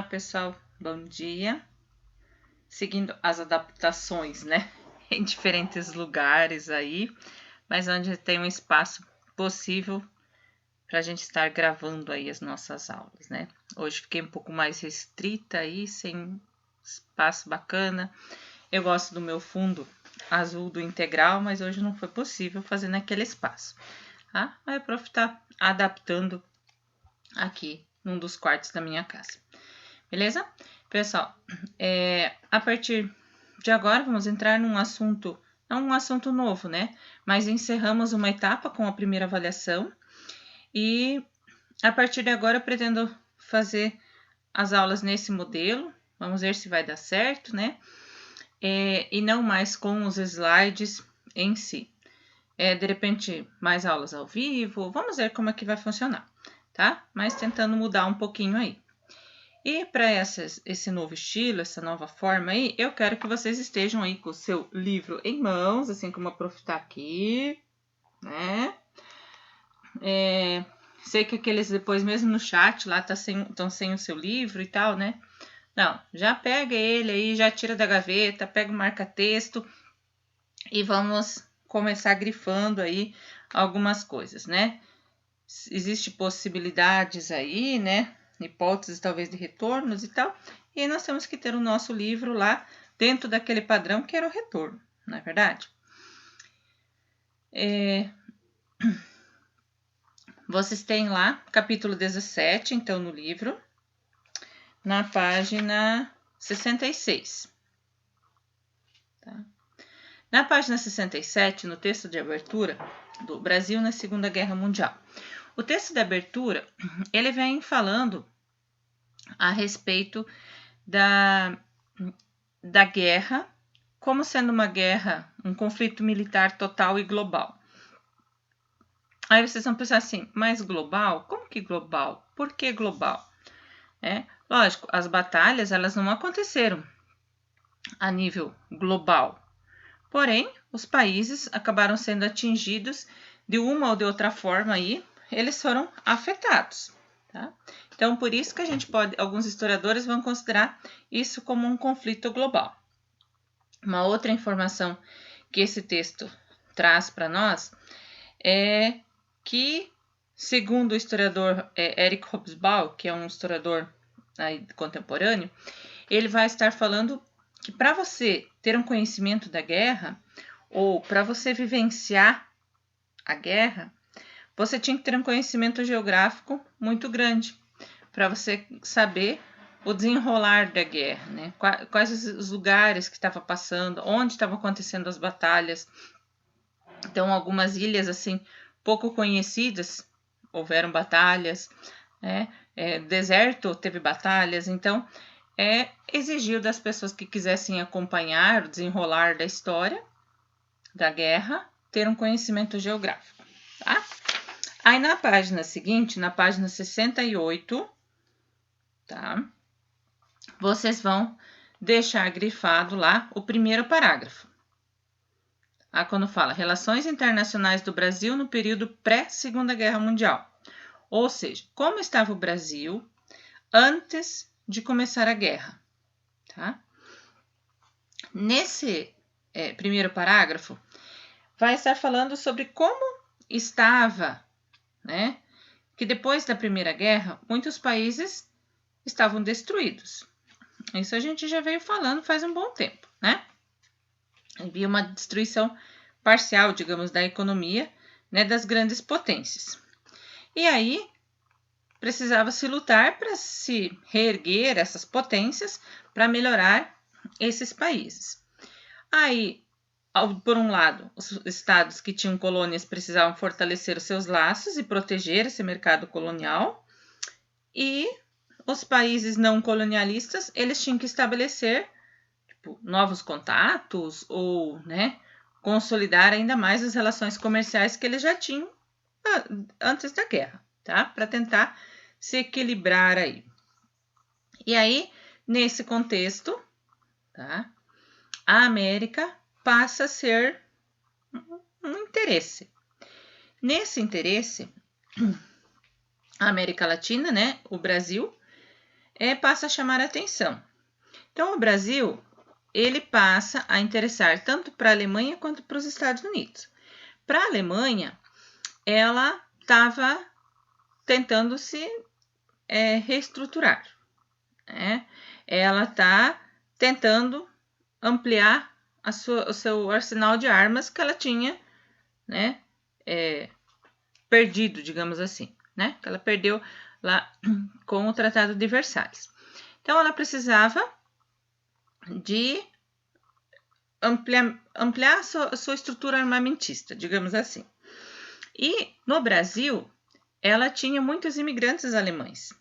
pessoal, bom dia. Seguindo as adaptações, né, em diferentes lugares aí, mas onde tem um espaço possível para a gente estar gravando aí as nossas aulas, né. Hoje fiquei um pouco mais restrita aí, sem espaço bacana. Eu gosto do meu fundo azul do integral, mas hoje não foi possível fazer naquele espaço, tá? Aí a prof tá adaptando aqui num dos quartos da minha casa. Beleza? Pessoal, a partir de agora vamos entrar num assunto, não um assunto novo, né? Mas encerramos uma etapa com a primeira avaliação e a partir de agora eu pretendo fazer as aulas nesse modelo. Vamos ver se vai dar certo, né? E não mais com os slides em si. De repente, mais aulas ao vivo. Vamos ver como é que vai funcionar, tá? Mas tentando mudar um pouquinho aí. E para esse novo estilo, essa nova forma aí, eu quero que vocês estejam aí com o seu livro em mãos, assim como a prof tá aqui, né? Sei que aqueles depois, mesmo no chat, lá estão sem o seu livro e tal, né? Não, já pega ele aí, já tira da gaveta, pega o marca-texto e vamos começar grifando aí algumas coisas, né? Existem possibilidades aí, né? Hipóteses talvez de retornos e tal, e nós temos que ter o nosso livro lá dentro daquele padrão que era o retorno, não é verdade? Vocês têm lá capítulo 17, então, no livro, na página 66. Tá? Na página 67, no texto de abertura do Brasil na Segunda Guerra Mundial. O texto de abertura, ele vem falando a respeito da guerra, como sendo uma guerra, um conflito militar total e global. Aí vocês vão pensar assim, mas global? Como que global? Por que global? Lógico, as batalhas elas não aconteceram a nível global. Porém, os países acabaram sendo atingidos de uma ou de outra forma aí, eles foram afetados. Tá? Então, por isso que alguns historiadores vão considerar isso como um conflito global. Uma outra informação que esse texto traz para nós é que, segundo o historiador Eric Hobsbawm, que é um historiador aí contemporâneo, ele vai estar falando que para você ter um conhecimento da guerra, ou para você vivenciar a guerra, você tinha que ter um conhecimento geográfico muito grande, para você saber o desenrolar da guerra, né? Quais os lugares que estava passando, onde estavam acontecendo as batalhas. Então, algumas ilhas assim pouco conhecidas houveram batalhas, né? Deserto teve batalhas, então exigiu das pessoas que quisessem acompanhar o desenrolar da história da guerra ter um conhecimento geográfico, tá? Aí na página seguinte, na página 68, tá? Vocês vão deixar grifado lá o primeiro parágrafo. Quando fala Relações Internacionais do Brasil no período pré-Segunda Guerra Mundial. Ou seja, como estava o Brasil antes de começar a guerra. Tá? Nesse primeiro parágrafo, vai estar falando sobre como estava, né? Que depois da Primeira Guerra, muitos países estavam destruídos. Isso a gente já veio falando faz um bom tempo, né? Havia uma destruição parcial, digamos, da economia, né, das grandes potências. E aí, precisava se lutar para se reerguer essas potências, para melhorar esses países. Aí, por um lado, os estados que tinham colônias precisavam fortalecer os seus laços e proteger esse mercado colonial, e os países não colonialistas, eles tinham que estabelecer novos contatos ou, né, consolidar ainda mais as relações comerciais que eles já tinham antes da guerra, tá? Para tentar se equilibrar aí. E aí, nesse contexto, tá? A América passa a ser um interesse. Nesse interesse, a América Latina, né, o Brasil, passa a chamar a atenção. Então, o Brasil, ele passa a interessar tanto para a Alemanha quanto para os Estados Unidos. Para a Alemanha, ela estava tentando se reestruturar, né? Ela está tentando ampliar o seu arsenal de armas que ela tinha, né, perdido, digamos assim, né? Que ela perdeu lá com o Tratado de Versalhes. Então, ela precisava de ampliar a sua estrutura armamentista, digamos assim. E no Brasil, ela tinha muitos imigrantes alemães.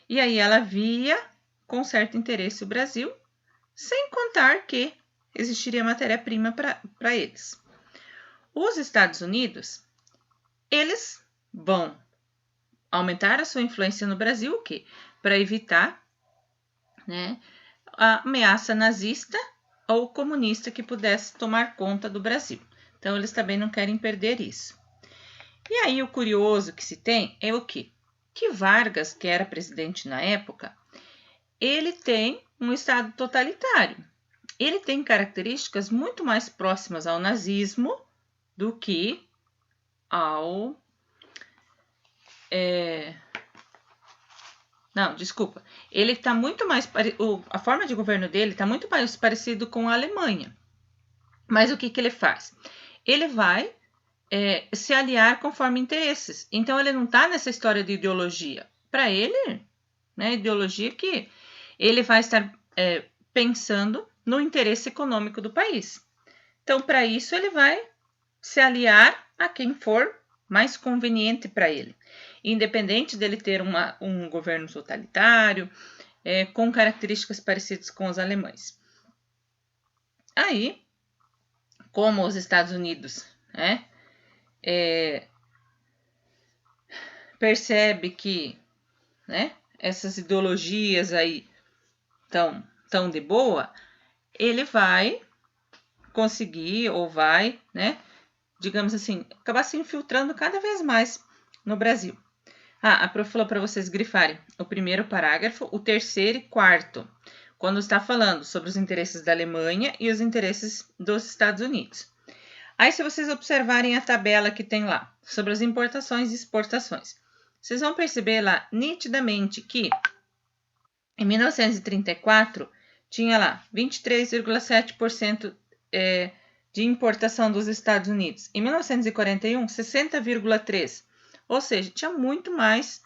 E aí ela via com certo interesse o Brasil, sem contar que existiria matéria-prima para eles. Os Estados Unidos, eles vão aumentar a sua influência no Brasil, o quê? Para evitar, né, a ameaça nazista ou comunista que pudesse tomar conta do Brasil. Então, eles também não querem perder isso. E aí, o curioso que se tem é o quê? Que Vargas, que era presidente na época, ele tem um Estado totalitário. Ele tem características muito mais próximas ao nazismo do que ao... Não, desculpa. Ele está muito mais... A forma de governo dele está muito mais parecido com a Alemanha. Mas o que ele faz? Ele vai se aliar conforme interesses. Então, ele não está nessa história de ideologia. Para ele, né, ideologia que ele vai estar pensando no interesse econômico do país. Então, para isso, ele vai se aliar a quem for mais conveniente para ele, independente dele ter um governo totalitário, com características parecidas com os alemães. Aí, como os Estados Unidos percebe que, né, essas ideologias aí tão de boa, ele vai conseguir ou vai, né, digamos assim, acabar se infiltrando cada vez mais no Brasil. A prof falou para vocês grifarem o primeiro parágrafo, o terceiro e quarto, quando está falando sobre os interesses da Alemanha e os interesses dos Estados Unidos. Aí, se vocês observarem a tabela que tem lá, sobre as importações e exportações, vocês vão perceber lá nitidamente que em 1934 tinha lá 23,7% de importação dos Estados Unidos. Em 1941, 60,3%. Ou seja, tinha muito mais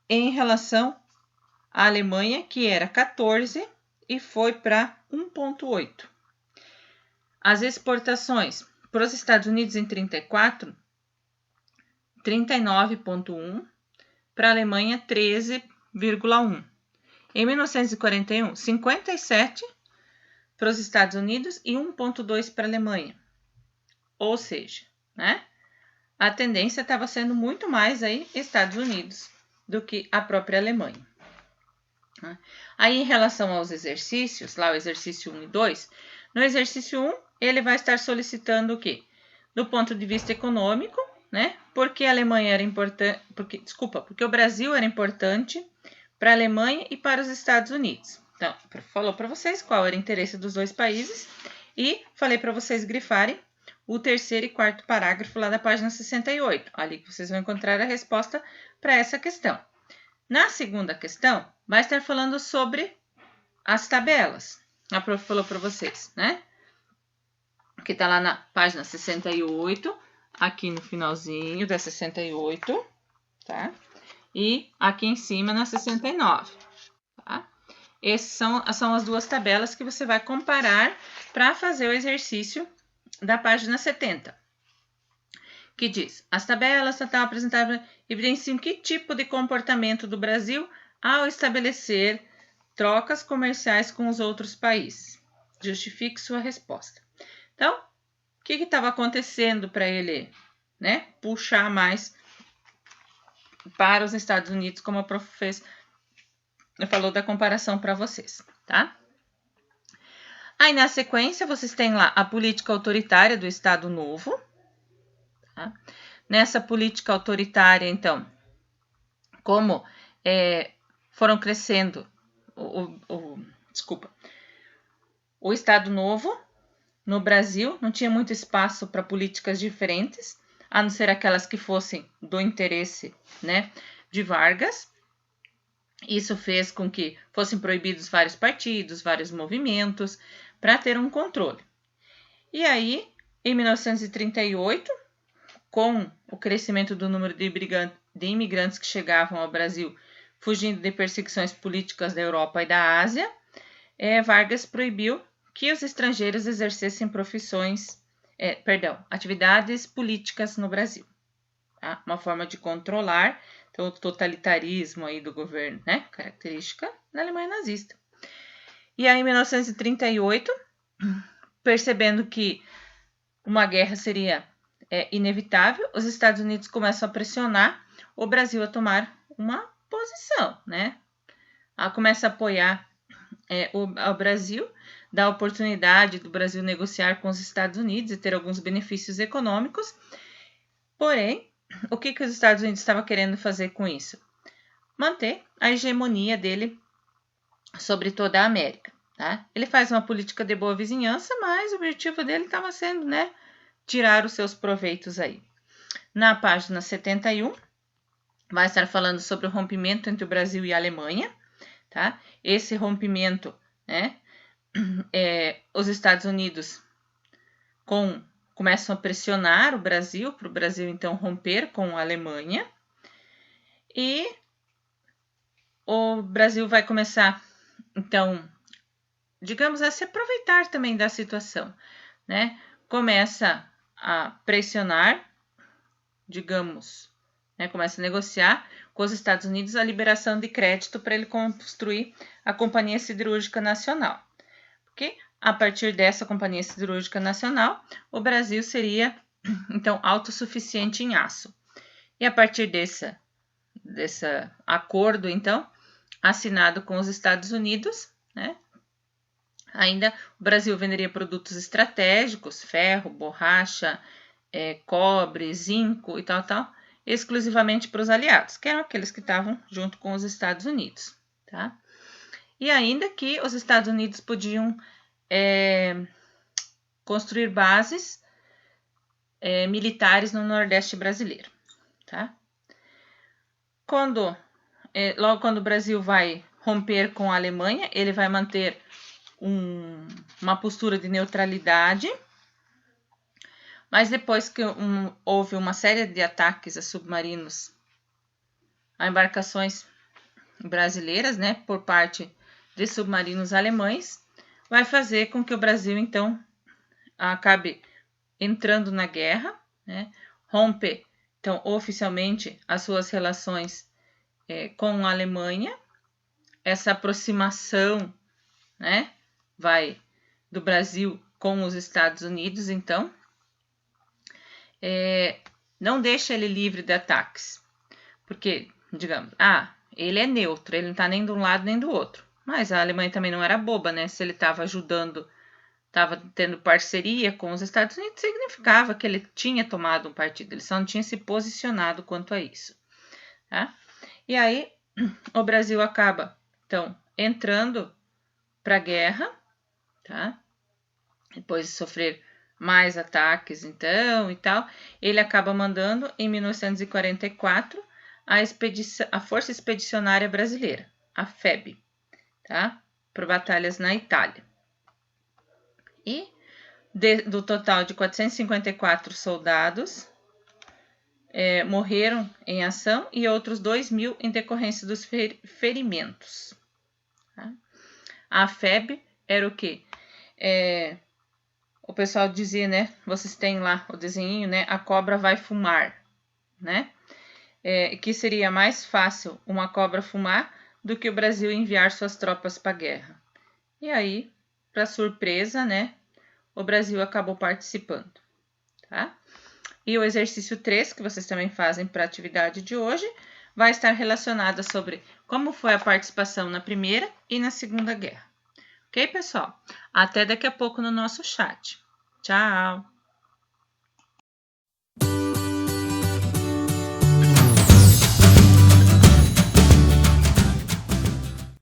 em relação à Alemanha, que era 14% e foi para 1,8%. As exportações para os Estados Unidos em 34, 39,1%. Para a Alemanha, 13,1%. Em 1941, 57% para os Estados Unidos e 1,2% para a Alemanha. Ou seja, né, a tendência estava sendo muito mais aí Estados Unidos do que a própria Alemanha. Aí, em relação aos exercícios, lá o exercício 1 e 2, no exercício 1, ele vai estar solicitando o quê? Do ponto de vista econômico, né? Porque a Alemanha era importante, porque o Brasil era importante para a Alemanha e para os Estados Unidos. Então, falou para vocês qual era o interesse dos dois países e falei para vocês grifarem o terceiro e quarto parágrafo lá da página 68. Ali que vocês vão encontrar a resposta para essa questão. Na segunda questão, vai estar falando sobre as tabelas. A prof falou para vocês, né? Que está lá na página 68, aqui no finalzinho da 68, tá? E aqui em cima na 69, tá? Essas são as duas tabelas que você vai comparar para fazer o exercício da página 70, que diz: as tabelas apresentadas evidenciam que tipo de comportamento do Brasil ao estabelecer trocas comerciais com os outros países. Justifique sua resposta. Então, o que estava acontecendo para ele, né, puxar mais para os Estados Unidos, como a prof falou da comparação para vocês, tá? Aí, na sequência, vocês têm lá a política autoritária do Estado Novo. Tá? Nessa política autoritária, então, como foram crescendo o Estado Novo no Brasil não tinha muito espaço para políticas diferentes, a não ser aquelas que fossem do interesse, né, de Vargas. Isso fez com que fossem proibidos vários partidos, vários movimentos, para ter um controle. E aí, em 1938, com o crescimento do número de imigrantes que chegavam ao Brasil, fugindo de perseguições políticas da Europa e da Ásia, Vargas proibiu que os estrangeiros exercessem atividades políticas no Brasil. Tá? Uma forma de controlar então, o totalitarismo aí do governo, né? Característica da Alemanha nazista. E aí, em 1938, percebendo que uma guerra seria inevitável, os Estados Unidos começam a pressionar o Brasil a tomar uma posição, né? Começa a apoiar o Brasil, dá a oportunidade do Brasil negociar com os Estados Unidos e ter alguns benefícios econômicos. Porém, o que os Estados Unidos estavam querendo fazer com isso? Manter a hegemonia dele sobre toda a América. Tá? Ele faz uma política de boa vizinhança, mas o objetivo dele estava sendo, né, tirar os seus proveitos aí. Na página 71, vai estar falando sobre o rompimento entre o Brasil e a Alemanha. Tá? Esse rompimento, né, os Estados Unidos começam a pressionar o Brasil, para o Brasil então romper com a Alemanha, e o Brasil vai começar, então, digamos, a se aproveitar também da situação, né? Começa a pressionar, digamos, né? Começa a negociar com os Estados Unidos a liberação de crédito para ele construir a Companhia Siderúrgica Nacional. Porque a partir dessa Companhia Siderúrgica Nacional, o Brasil seria, então, autossuficiente em aço. E a partir desse acordo, então, assinado com os Estados Unidos, né, ainda o Brasil venderia produtos estratégicos, ferro, borracha, cobre, zinco e tal, exclusivamente para os aliados, que eram aqueles que estavam junto com os Estados Unidos. Tá? E ainda que os Estados Unidos podiam construir bases militares no Nordeste brasileiro. Tá? Logo quando o Brasil vai romper com a Alemanha, ele vai manter uma postura de neutralidade, mas depois que houve uma série de ataques a submarinos, a embarcações brasileiras, né, por parte de submarinos alemães, vai fazer com que o Brasil, então, acabe entrando na guerra, né, rompe, então, oficialmente as suas relações com a Alemanha. Essa aproximação, né, vai do Brasil com os Estados Unidos, então, não deixa ele livre de ataques, porque, digamos, ele é neutro, ele não está nem de um lado nem do outro, mas a Alemanha também não era boba, né? Se ele estava ajudando, estava tendo parceria com os Estados Unidos, significava que ele tinha tomado um partido, ele só não tinha se posicionado quanto a isso, tá? E aí, o Brasil acaba, então, entrando para a guerra, tá? Depois de sofrer mais ataques, então, e tal, ele acaba mandando, em 1944, a Força Expedicionária Brasileira, a FEB, tá? Por batalhas na Itália. E, do total de 454 soldados, morreram em ação e outros 2.000 em decorrência dos ferimentos. Tá? A FEB era o quê? O pessoal dizia, né? Vocês têm lá o desenho, né? A cobra vai fumar, né? Que seria mais fácil uma cobra fumar do que o Brasil enviar suas tropas para a guerra. E aí, para surpresa, né? O Brasil acabou participando, tá? E o exercício 3, que vocês também fazem para a atividade de hoje, vai estar relacionada sobre como foi a participação na Primeira e na Segunda Guerra. Ok, pessoal? Até daqui a pouco no nosso chat. Tchau!